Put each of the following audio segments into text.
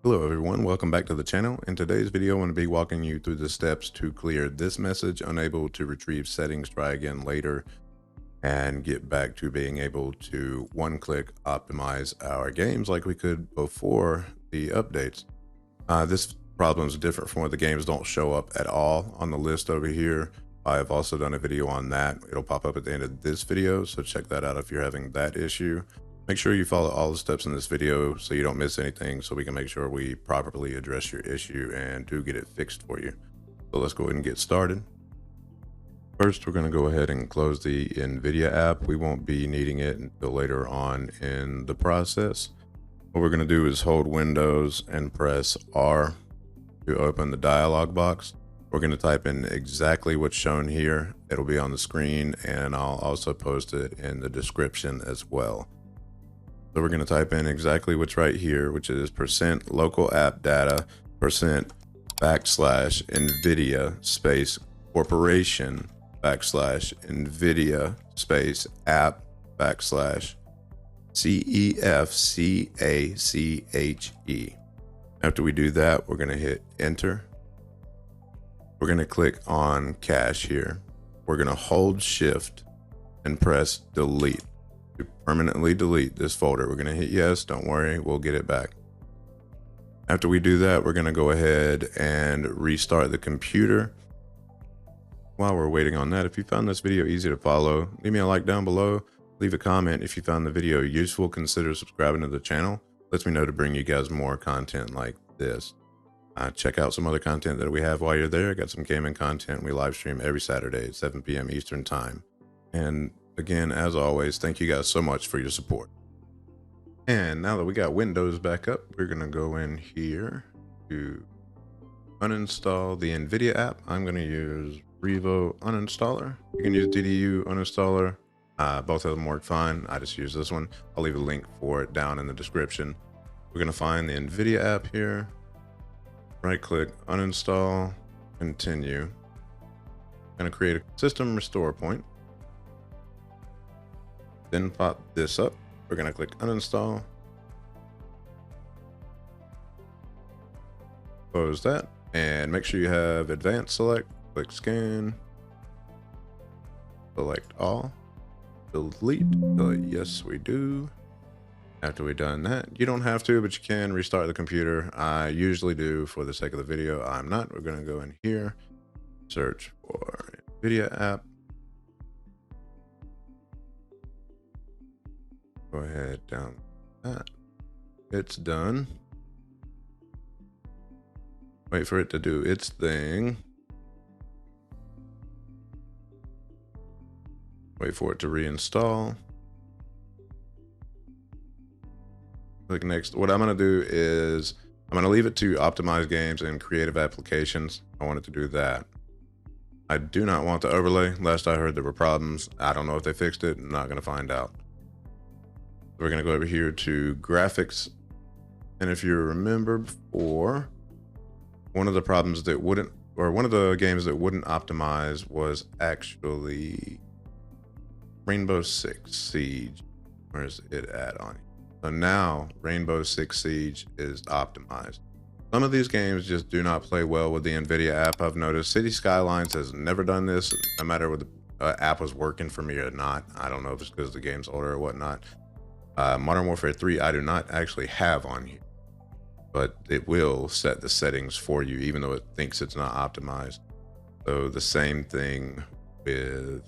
Hello everyone, welcome back to the channel. In today's video, I'm going to be walking you through the steps to clear this message, unable to retrieve settings, try again later, and get back to being able to one-click optimize our games like we could before the updates. This problem is different from where the games don't show up at all on the list over here. I have also done a video on that. It'll pop up at the end of this video, so check that out if you're having that issue. Make sure you follow all the steps in this video so you don't miss anything, so we can make sure we properly address your issue and do get it fixed for you. So let's go ahead and get started. First, we're going to go ahead and close the Nvidia app. We won't be needing it until later on in the process. What we're going to do is hold Windows and press R to open the dialog box. We're going to type in exactly what's shown here. It'll be on the screen, and I'll also post it in the description as well. So we're going to type in exactly what's right here, which is %LocalAppData %\Nvidia space corporation /Nvidia space app /CefCache. After we do that, we're going to hit enter. We're going to click on cache here. We're going to hold shift and press delete to permanently delete this folder. We're going to hit yes. Don't worry, we'll get it back. After we do that, we're going to go ahead and restart the computer. While we're waiting on that, if you found this video easy to follow, leave me a like down below. Leave a comment if you found the video useful. Consider subscribing to the channel. Lets me know to bring you guys more content like this. Check out some other content that we have while you're there. Got some gaming content. We live stream every Saturday at 7 p.m. Eastern time. And again, as always, thank you guys so much for your support. And now that we got Windows back up, we're going to go in here to uninstall the Nvidia app. I'm going to use Revo uninstaller. You can use DDU uninstaller. Both of them work fine. I just use this one. I'll leave a link for it down in the description. We're going to find the Nvidia app here. Right click, uninstall, continue. I'm going to create a system restore point. Then pop this up. We're going to click uninstall. Close that and make sure you have advanced select. Click scan. Select all. Delete. Yes, we do. After we've done that, you don't have to, but you can restart the computer. I usually do for the sake of the video. I'm not. We're going to go in here, search for Nvidia app. Go ahead, down that. It's done. Wait for it to do its thing. Wait for it to reinstall. Click next. What I'm going to do is I'm going to leave it to optimize games and creative applications. I want it to do that. I do not want the overlay. Last I heard there were problems. I don't know if they fixed it. I'm not going to find out. We're going to go over here to graphics. And if you remember before, one of the problems that wouldn't, or one of the games that wouldn't optimize was actually Rainbow Six Siege. Where's it at on it? So now Rainbow Six Siege is optimized. Some of these games just do not play well with the Nvidia app. I've noticed City Skylines has never done this, no matter whether the app was working for me or not. I don't know if it's because the game's older or whatnot. Modern Warfare 3, I do not actually have on here, but it will set the settings for you, even though it thinks it's not optimized. So the same thing with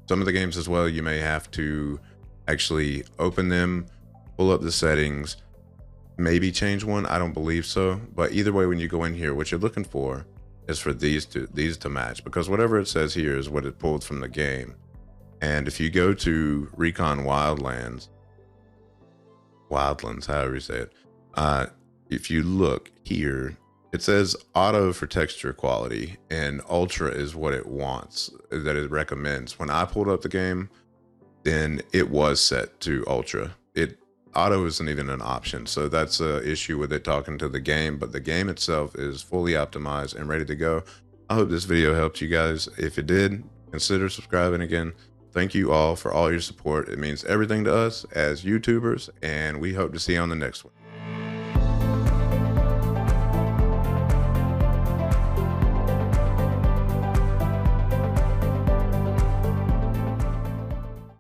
some of the games as well. You may have to actually open them, pull up the settings, maybe change one. I don't believe so, but either way, when you go in here, what you're looking for is for these to match, because whatever it says here is what it pulled from the game. And if you go to Recon Wildlands, however you say it, if you look here, it says auto for texture quality, and ultra is what it wants, that it recommends. When I pulled up the game, then it was set to ultra. Auto isn't even an option, so that's an issue with it talking to the game, but the game itself is fully optimized and ready to go. I hope this video helped you guys. If it did, consider subscribing again. Thank you all for all your support. It means everything to us as YouTubers, and we hope to see you on the next one.